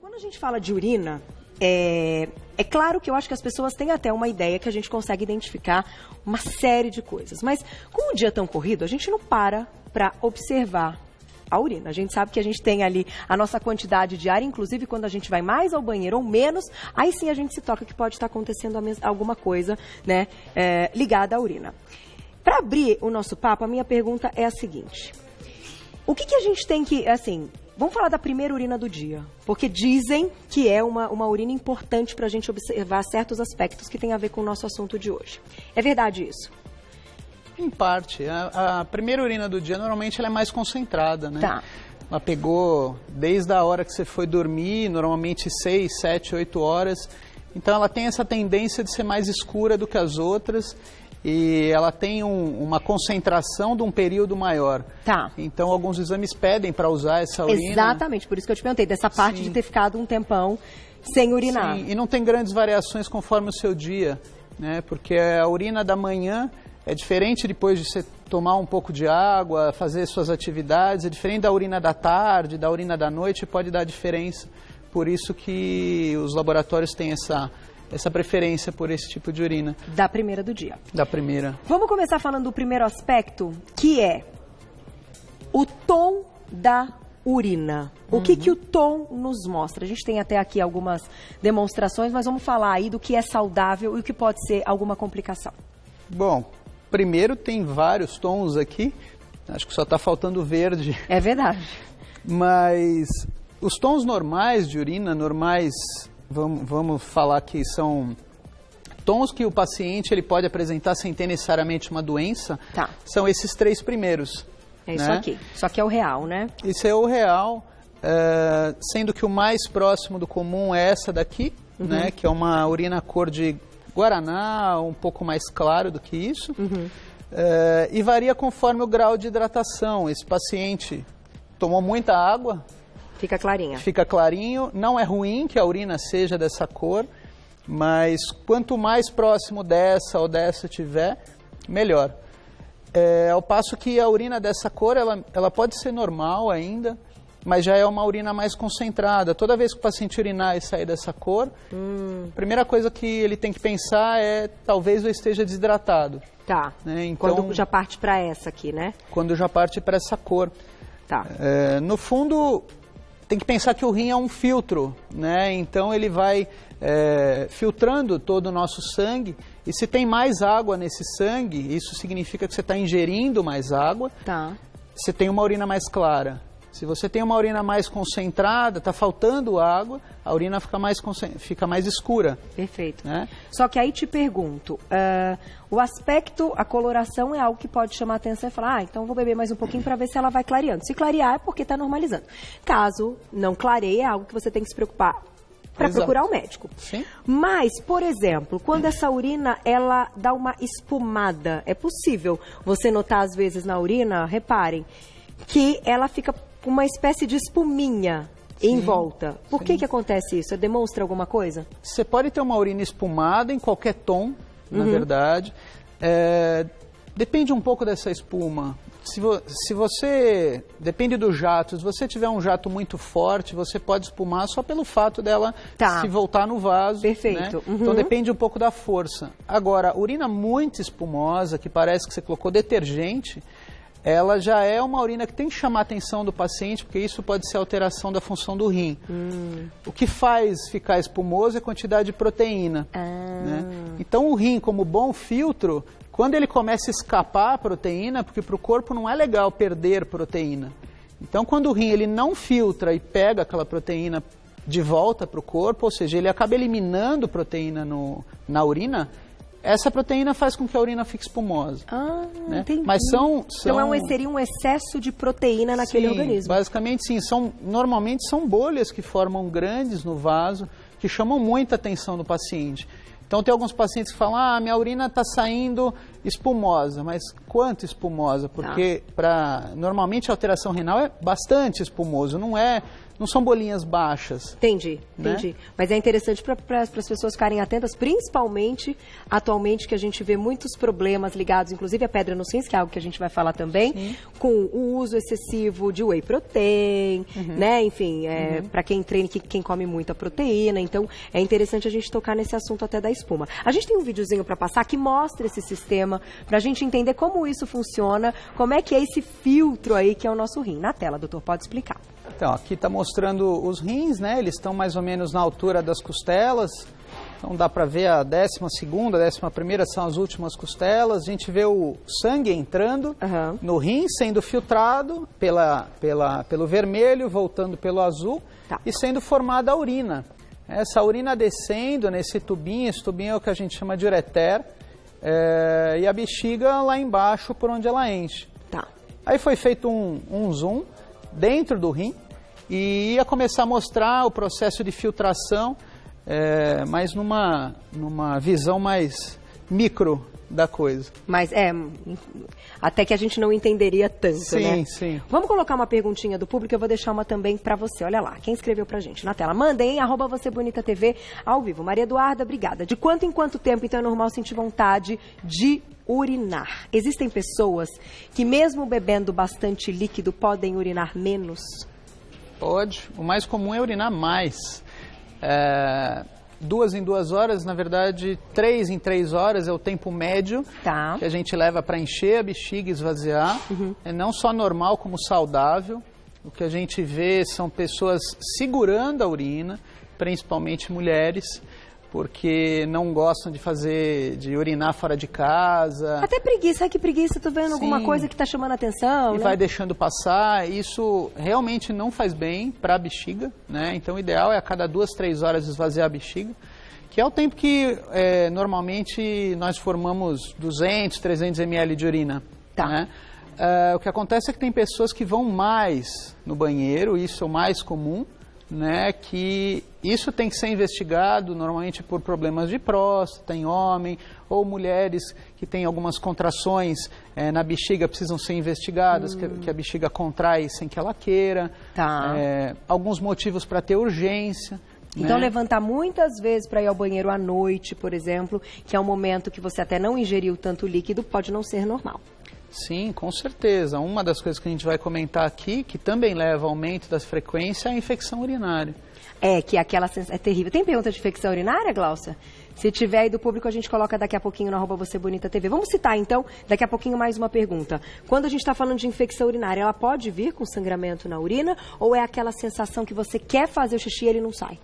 Quando a gente fala de urina, é claro que eu acho que as pessoas têm até uma ideia que a gente consegue identificar uma série de coisas. Mas com o dia tão corrido, a gente não para observar a urina. A gente sabe que a gente tem ali a nossa quantidade diária, inclusive quando a gente vai mais ao banheiro ou menos, aí sim a gente se toca que pode estar acontecendo alguma coisa, né, ligada à urina. Para abrir o nosso papo, a minha pergunta é a seguinte. O que a gente tem que, assim... Vamos falar da primeira urina do dia, porque dizem que é uma urina importante para a gente observar certos aspectos que tem a ver com o nosso assunto de hoje. É verdade isso? Em parte. A primeira urina do dia, normalmente, ela é mais concentrada, né? Tá. Ela pegou desde a hora que você foi dormir, normalmente 6, 7, 8 horas. Então, ela tem essa tendência de ser mais escura do que as outras. E ela tem uma concentração de um período maior. Tá. Então, alguns exames pedem para usar essa urina. Exatamente, por isso que eu te perguntei, dessa parte de ter ficado um tempão sem urinar. Sim, e não tem grandes variações conforme o seu dia, né? Porque a urina da manhã é diferente depois de você tomar um pouco de água, fazer suas atividades, é diferente da urina da tarde, da urina da noite, pode dar diferença. Por isso que os laboratórios têm essa preferência por esse tipo de urina. Da primeira do dia. Da primeira. Vamos começar falando do primeiro aspecto, que é o tom da urina. O que o tom nos mostra? A gente tem até aqui algumas demonstrações, mas vamos falar aí do que é saudável e o que pode ser alguma complicação. Bom, primeiro tem vários tons aqui. Acho que só está faltando o verde. É verdade. Mas os tons normais de urina, vamos falar que são tons que o paciente ele pode apresentar sem ter necessariamente uma doença, tá. São esses 3 primeiros. É isso aqui. Isso aqui é o real, né? Isso é o real, sendo que o mais próximo do comum é essa daqui, né? Que é uma urina cor de guaraná, um pouco mais claro do que isso. E varia conforme o grau de hidratação. Esse paciente tomou muita água, fica clarinha. Fica clarinho. Não é ruim que a urina seja dessa cor, mas quanto mais próximo dessa ou dessa tiver, melhor. Ao passo que a urina dessa cor, ela pode ser normal ainda, mas já é uma urina mais concentrada. Toda vez que o paciente urinar e sair dessa cor, a primeira coisa que ele tem que pensar é talvez eu esteja desidratado. Tá. Né? Então, quando já parte para essa aqui, né? Quando já parte para essa cor. Tá. No fundo, tem que pensar que o rim é um filtro, né? Então ele vai filtrando todo o nosso sangue, e se tem mais água nesse sangue, isso significa que você está ingerindo mais água, tá. Você tem uma urina mais clara. Se você tem uma urina mais concentrada, está faltando água, a urina fica mais escura. Perfeito. Né? Só que aí te pergunto, o aspecto, a coloração é algo que pode chamar a atenção e falar, então vou beber mais um pouquinho para ver se ela vai clareando. Se clarear é porque está normalizando. Caso não clareie, é algo que você tem que se preocupar para procurar um médico. Sim. Mas, por exemplo, quando essa urina ela dá uma espumada, é possível você notar às vezes na urina, reparem, que ela fica com uma espécie de espuminha em volta. Por que acontece isso? Demonstra alguma coisa? Você pode ter uma urina espumada em qualquer tom, na verdade. Depende um pouco dessa espuma. Se você... Depende do jato. Se você tiver um jato muito forte, você pode espumar só pelo fato dela se voltar no vaso. Perfeito. Né? Então depende um pouco da força. Agora, urina muito espumosa, que parece que você colocou detergente, ela já é uma urina que tem que chamar a atenção do paciente, porque isso pode ser alteração da função do rim. O que faz ficar espumoso é a quantidade de proteína. Né? Então o rim, como bom filtro, quando ele começa a escapar a proteína, porque para o corpo não é legal perder proteína. Então quando o rim ele não filtra e pega aquela proteína de volta para o corpo, ou seja, ele acaba eliminando proteína na urina, essa proteína faz com que a urina fique espumosa. Né? Entendi. Mas então seria um excesso de proteína naquele organismo. Basicamente sim. Normalmente são bolhas que formam grandes no vaso, que chamam muita atenção do paciente. Então tem alguns pacientes que falam, minha urina está saindo espumosa, mas quanto espumosa? Porque normalmente a alteração renal é bastante espumoso, não não são bolinhas baixas. Entendi. Né? Mas é interessante para as pessoas ficarem atentas, principalmente atualmente que a gente vê muitos problemas ligados, inclusive a pedra nos rins, que é algo que a gente vai falar também, sim, com o uso excessivo de whey protein, né? Enfim, para quem treina, quem come muita proteína. Então, é interessante a gente tocar nesse assunto até da espuma. A gente tem um videozinho para passar que mostra esse sistema, para a gente entender como isso funciona, como é que é esse filtro aí que é o nosso rim. Na tela, doutor, pode explicar. Então, aqui está mostrando os rins, né? Eles estão mais ou menos na altura das costelas. Então dá para ver a 12ª, a 11ª são as últimas costelas. A gente vê o sangue entrando no rim, sendo filtrado pelo vermelho, voltando pelo azul, e sendo formada a urina. Essa urina descendo nesse tubinho, esse tubinho é o que a gente chama de ureter, e a bexiga lá embaixo por onde ela enche. Aí foi feito um zoom dentro do rim e ia começar a mostrar o processo de filtração, mas numa visão mais micro da coisa. Mas até que a gente não entenderia tanto, né? Sim. Vamos colocar uma perguntinha do público, eu vou deixar uma também para você. Olha lá, quem escreveu pra gente na tela. Mandem, @VocêBonitaTV ao vivo. Maria Eduarda, obrigada. De quanto em quanto tempo, então, é normal sentir vontade de urinar? Existem pessoas que mesmo bebendo bastante líquido podem urinar menos? Pode. O mais comum é urinar mais. 2 em 2 horas, na verdade 3 em 3 horas é o tempo médio que a gente leva para encher a bexiga e esvaziar. É não só normal como saudável. O que a gente vê são pessoas segurando a urina, principalmente mulheres, porque não gostam de urinar fora de casa. Até preguiça, que preguiça, tô vendo alguma coisa que tá chamando a atenção, e vai deixando passar. Isso realmente não faz bem para a bexiga, né? Então o ideal é a cada 2, 3 horas esvaziar a bexiga, que é o tempo que normalmente nós formamos 200, 300 ml de urina. Né? O que acontece é que tem pessoas que vão mais no banheiro, isso é o mais comum, né, que isso tem que ser investigado normalmente por problemas de próstata em homem, ou mulheres que têm algumas contrações na bexiga precisam ser investigadas, que a bexiga contrai sem que ela queira. Alguns motivos para ter urgência. Então, levantar muitas vezes para ir ao banheiro à noite, por exemplo, que é um momento que você até não ingeriu tanto líquido, pode não ser normal. Sim, com certeza. Uma das coisas que a gente vai comentar aqui, que também leva ao aumento da frequência, é a infecção urinária. Que aquela é terrível. Tem pergunta de infecção urinária, Glaucia? Se tiver aí do público, a gente coloca daqui a pouquinho no @VocêBonitaTV. Vamos citar, então, daqui a pouquinho mais uma pergunta. Quando a gente está falando de infecção urinária, ela pode vir com sangramento na urina ou é aquela sensação que você quer fazer o xixi e ele não sai?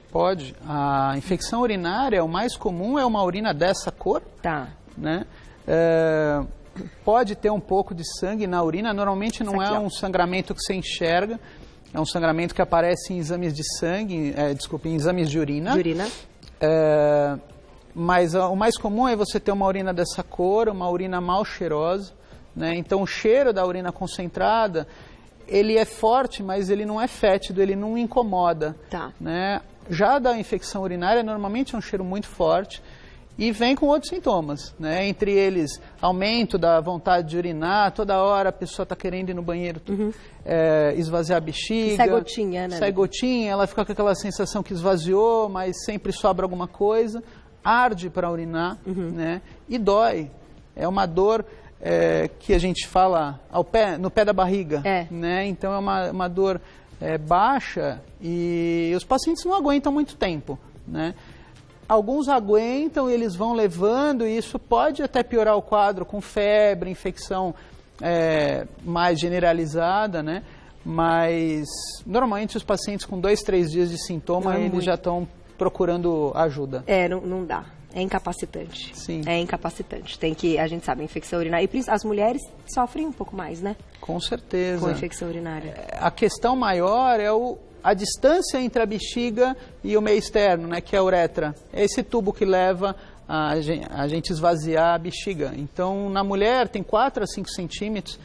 Pode. A infecção urinária, o mais comum é uma urina dessa cor. Né? Pode ter um pouco de sangue na urina, normalmente não é um sangramento que você enxerga, é um sangramento que aparece em exames de sangue, em exames de urina. Mas o mais comum é você ter uma urina dessa cor, uma urina mal cheirosa, né? Então o cheiro da urina concentrada, ele é forte, mas ele não é fétido, ele não incomoda. Né? Já da infecção urinária, normalmente é um cheiro muito forte, e vem com outros sintomas, né? Entre eles, aumento da vontade de urinar, toda hora a pessoa está querendo ir no banheiro, esvaziar a bexiga. Sai gotinha, né? Sai gotinha, ela fica com aquela sensação que esvaziou, mas sempre sobra alguma coisa. Arde para urinar, né? E dói. É uma dor que a gente fala no pé da barriga, né? Então é uma dor baixa e os pacientes não aguentam muito tempo, né? Alguns aguentam, eles vão levando, e isso pode até piorar o quadro com febre, infecção mais generalizada, né? Mas normalmente os pacientes com 2, 3 dias de sintoma, eles já estão procurando ajuda. Não dá. É incapacitante. Sim. É incapacitante. A gente sabe, a infecção urinária. E as mulheres sofrem um pouco mais, né? Com certeza. Com a infecção urinária. A questão maior é a distância entre a bexiga e o meio externo, né, que é a uretra. É esse tubo que leva a gente esvaziar a bexiga. Então, na mulher tem 4 a 5 centímetros.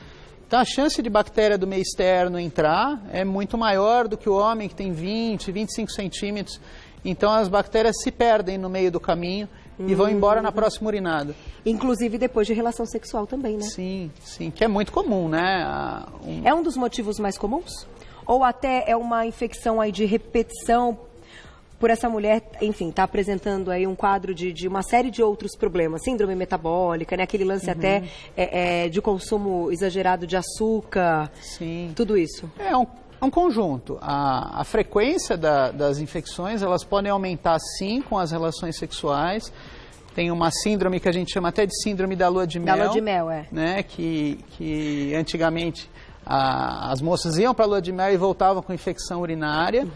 Então, a chance de bactéria do meio externo entrar é muito maior do que o homem, que tem 20, 25 centímetros. Então, as bactérias se perdem no meio do caminho e vão embora na próxima urinada. Inclusive depois de relação sexual também, né? Sim, que é muito comum, né? É um dos motivos mais comuns? ou até é uma infecção aí de repetição por essa mulher, enfim, está apresentando aí um quadro de uma série de outros problemas, síndrome metabólica, né? Aquele lance até de consumo exagerado de açúcar, Sim. Tudo isso. É um conjunto. A frequência das infecções, elas podem aumentar sim com as relações sexuais. Tem uma síndrome que a gente chama até de síndrome da lua de mel. Da lua de mel, é. Né? Que antigamente as moças iam para a lua de mel e voltavam com infecção urinária.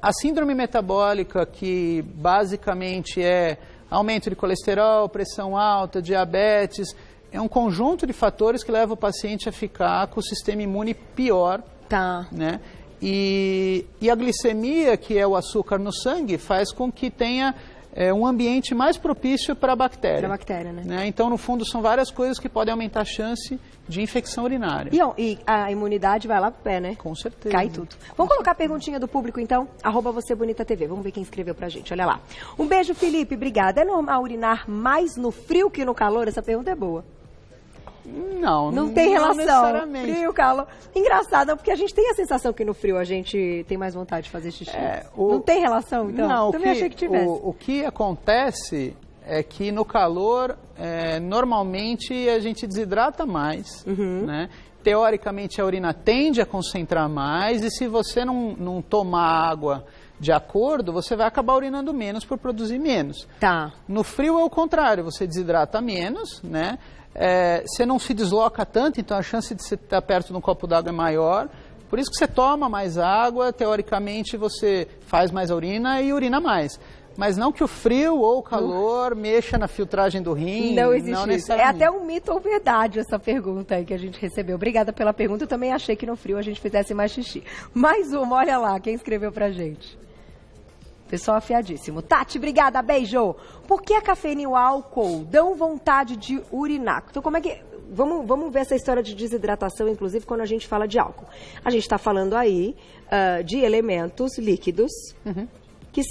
A síndrome metabólica, que basicamente é aumento de colesterol, pressão alta, diabetes, é um conjunto de fatores que leva o paciente a ficar com o sistema imune pior. Tá. Né? E a glicemia, que é o açúcar no sangue, faz com que tenha um ambiente mais propício para a bactéria. Para a bactéria, né? Então, no fundo, são várias coisas que podem aumentar a chance de infecção urinária. E a imunidade vai lá pro pé, né? Com certeza. Cai tudo. Vamos colocar a perguntinha do público, então? @VocêBonitaTV. Vamos ver quem escreveu pra gente. Olha lá. Um beijo, Felipe. Obrigada. É normal urinar mais no frio que no calor? Essa pergunta é boa. Não tem relação. Necessariamente. Frio, calor. Engraçado, porque a gente tem a sensação que no frio a gente tem mais vontade de fazer xixi. Não tem relação, então? Não, Também achei que tivesse. O que acontece é que no calor, normalmente a gente desidrata mais, né? Teoricamente a urina tende a concentrar mais e se você não tomar água de acordo, você vai acabar urinando menos por produzir menos. Tá. No frio é o contrário, você desidrata menos, né? Você não se desloca tanto, então a chance de você estar perto de um copo d'água é maior. Por isso que você toma mais água, teoricamente você faz mais a urina e urina mais. Mas não que o frio ou o calor mexa na filtragem do rim. Não existe não isso. É até um mito ou verdade essa pergunta aí que a gente recebeu. Obrigada pela pergunta. Eu também achei que no frio a gente fizesse mais xixi. Mais uma, olha lá, quem escreveu pra gente. Pessoal afiadíssimo. Tati, obrigada, beijo. Por que a cafeína e o álcool dão vontade de urinar? Então, como é que... Vamos ver essa história de desidratação, inclusive, quando a gente fala de álcool. A gente está falando aí de elementos líquidos que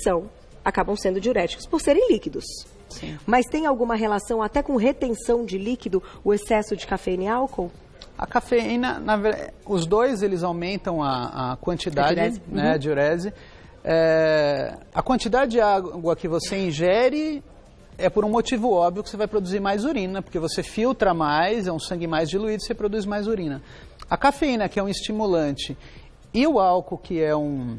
acabam ssendo diuréticos por serem líquidos. Sim. Mas tem alguma relação até com retenção de líquido, o excesso de cafeína e álcool? A cafeína, na verdade, os dois eles aumentam a quantidade, né, a diurese. A quantidade de água que você ingere é por um motivo óbvio que você vai produzir mais urina, porque você filtra mais, é um sangue mais diluído, você produz mais urina. A cafeína, que é um estimulante, e o álcool, que é um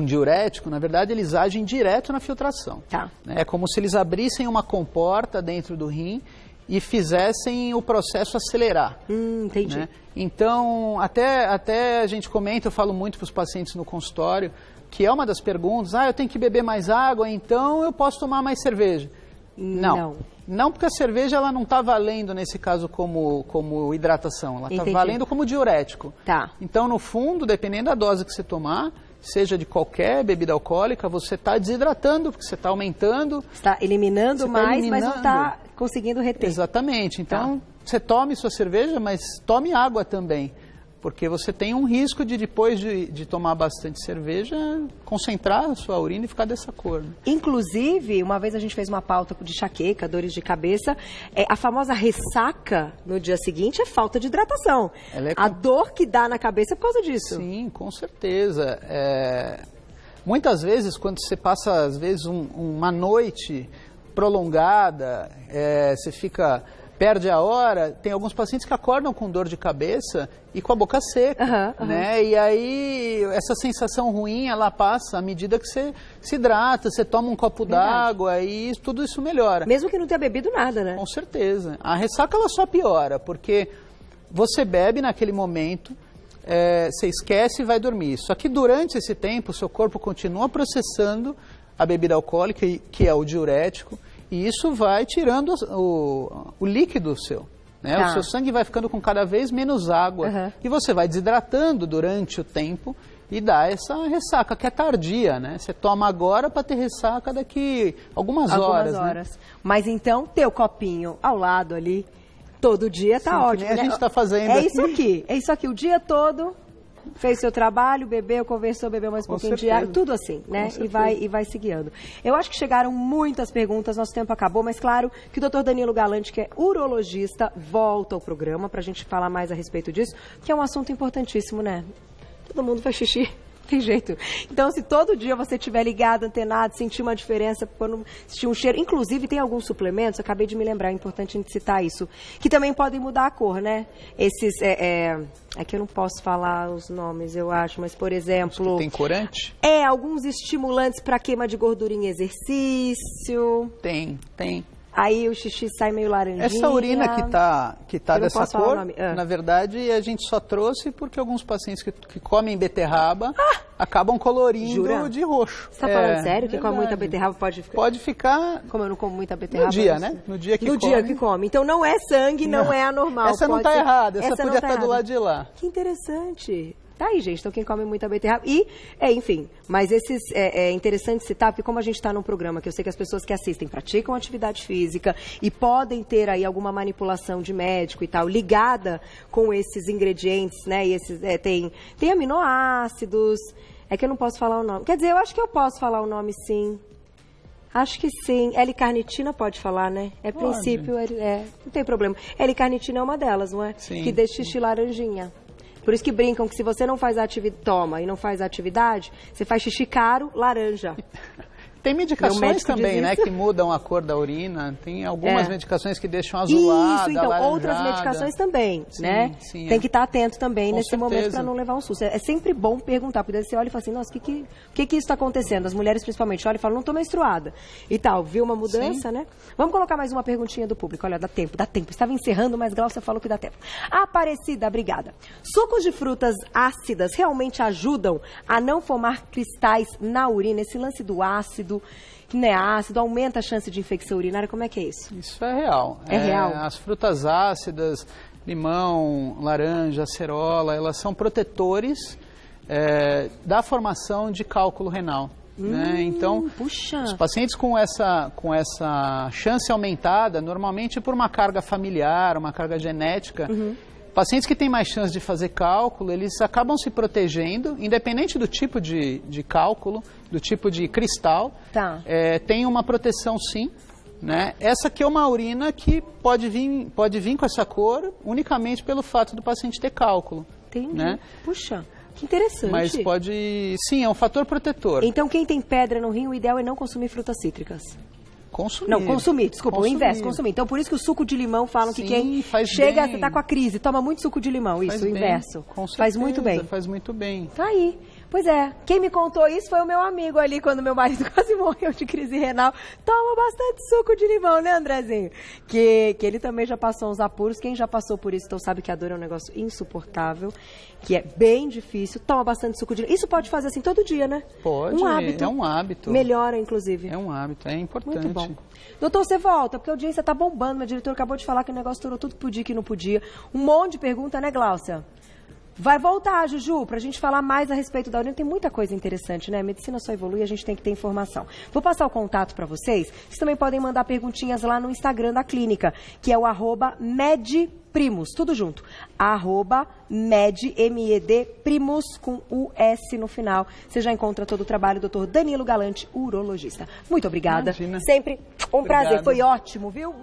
diurético, na verdade, eles agem direto na filtração. Tá. É como se eles abrissem uma comporta dentro do rim e fizessem o processo acelerar. Entendi. Né? Então, até a gente comenta, eu falo muito para os pacientes no consultório, que é uma das perguntas, eu tenho que beber mais água, então eu posso tomar mais cerveja. Não, porque a cerveja ela não está valendo, nesse caso, como hidratação, ela está valendo como diurético. Tá. Então, no fundo, dependendo da dose que você tomar, seja de qualquer bebida alcoólica, você está desidratando, porque você está aumentando. Está eliminando mais, mas não está conseguindo reter. Exatamente. Então, você tome sua cerveja, mas tome água também. Porque você tem um risco de, depois de tomar bastante cerveja, concentrar a sua urina e ficar dessa cor. Né? Inclusive, uma vez a gente fez uma pauta de enxaqueca, dores de cabeça, a famosa ressaca no dia seguinte é falta de hidratação. A dor que dá na cabeça é por causa disso. Sim, com certeza. Muitas vezes, quando você passa, às vezes, uma noite prolongada, você perde a hora, tem alguns pacientes que acordam com dor de cabeça e com a boca seca, né? E aí essa sensação ruim, ela passa à medida que você se hidrata, você toma um copo d'água e tudo isso melhora. Mesmo que não tenha bebido nada, né? Com certeza. A ressaca, ela só piora, porque você bebe naquele momento, você esquece e vai dormir. Só que durante esse tempo, o seu corpo continua processando a bebida alcoólica, que é o diurético, e isso vai tirando o líquido seu. Né? O seu sangue vai ficando com cada vez menos água. E você vai desidratando durante o tempo e dá essa ressaca, que é tardia. Né? Você toma agora para ter ressaca daqui algumas horas. Né? Mas então, ter o copinho ao lado ali, todo dia tá ótimo. Que nem a gente está fazendo aqui. É isso aqui, o dia todo. Fez seu trabalho, bebeu, conversou, bebeu mais um pouquinho de água, tudo assim, né? E vai se guiando. Eu acho que chegaram muitas perguntas, nosso tempo acabou, mas claro que o Dr. Danilo Galante, que é urologista, volta ao programa para a gente falar mais a respeito disso, que é um assunto importantíssimo, né? todo mundo faz xixi. Tem jeito. Então, se todo dia você estiver ligado, antenado, sentir uma diferença, quando sentir um cheiro, inclusive tem alguns suplementos, acabei de me lembrar, é importante a gente citar isso, que também podem mudar a cor, né? Esses, é que eu não posso falar os nomes, eu acho, mas, por exemplo... Tem corante? Alguns estimulantes para queima de gordura em exercício. Tem. Aí o xixi sai meio laranjinha. Essa urina que tá dessa cor, Ah. na verdade, a gente só trouxe porque alguns pacientes que comem beterraba acabam colorindo Jura? de roxo. Você tá falando sério? Quem come verdade. muita beterraba pode ficar... Pode ficar Como eu não como muita beterraba... no dia, né? No dia que come. dia que come. Então não é sangue, não é anormal. Essa não Pode tá ser... errada, essa não podia tá estar do errada. lado de lá. Que interessante. Tá aí, gente. Então, quem come muita beterraba... E, enfim, mas esses é interessante citar, porque como a gente está num programa que eu sei que as pessoas que assistem praticam atividade física e podem ter aí alguma manipulação de médico e tal, ligada com esses ingredientes, né? E esses, tem aminoácidos... É que eu não posso falar o nome. Quer dizer, eu acho que eu posso falar o nome, sim. Acho que sim. L-carnitina pode falar, né? É Pode. princípio, não tem problema. L-carnitina é uma delas, não é? Sim. Que deixa xixi laranjinha. Por isso que brincam que se você não faz toma e não faz atividade, você faz xixi caro, laranja. Tem medicações médico também, diz né, isso. que mudam a cor da urina. Tem algumas medicações que deixam azulada, Isso, então, alaranjada. outras medicações também, Sim, né? sim, Tem que estar atento também Com nesse momento certeza. para não levar um susto. É sempre bom perguntar, porque daí você olha e fala assim, nossa, o que isso está acontecendo? As mulheres principalmente olham e falam, não estou menstruada. E tal, viu uma mudança, né? Vamos colocar mais uma perguntinha do público. Olha, dá tempo. Estava encerrando, mas Glaucia falou que dá tempo. Aparecida, obrigada. Sucos de frutas ácidas realmente ajudam a não formar cristais na urina? Esse lance do ácido... que não é ácido, aumenta a chance de infecção urinária, como é que é isso? Isso é real. É real? As frutas ácidas, limão, laranja, acerola, elas são protetores da formação de cálculo renal. Né? Então, puxa. os pacientes com essa chance aumentada, normalmente por uma carga familiar, uma carga genética, pacientes que têm mais chance de fazer cálculo, eles acabam se protegendo, independente do tipo de cálculo, do tipo de cristal, tem uma proteção sim. Né? Essa aqui é uma urina que pode vir com essa cor unicamente pelo fato do paciente ter cálculo. Entendi. Né? Puxa, que interessante. Mas sim, é um fator protetor. Então quem tem pedra no rim, o ideal é não consumir frutas cítricas. Consumir. Não, consumir, desculpa, o inverso, consumir. Então, por isso que o suco de limão falam que quem chega, você tá com a crise, toma muito suco de limão, isso, o inverso. Com certeza, faz muito bem. Faz muito bem. Tá aí. Pois é, quem me contou isso foi o meu amigo ali, quando meu marido quase morreu de crise renal. Toma bastante suco de limão, né, Andrezinho? Que ele também já passou uns apuros. Quem já passou por isso, então sabe que a dor é um negócio insuportável, que é bem difícil. Toma bastante suco de limão. Isso pode fazer assim todo dia, né? Pode, um hábito. É um hábito. Melhora, inclusive. É um hábito, é importante. Muito bom. Doutor, você volta, porque a audiência tá bombando. Meu diretor acabou de falar que o negócio estourou tudo que podia e que não podia. Um monte de pergunta, né, Glaucia? Vai voltar, Juju, pra gente falar mais a respeito da urina. Tem muita coisa interessante, né? A medicina só evolui, a gente tem que ter informação. Vou passar o contato pra vocês. Vocês também podem mandar perguntinhas lá no Instagram da clínica, que é o @medprimus, tudo junto. @medprimus com US no final. Você já encontra todo o trabalho do Dr. Danilo Galante, urologista. Muito obrigada. Imagina. Sempre um prazer. Obrigado. Foi ótimo, viu?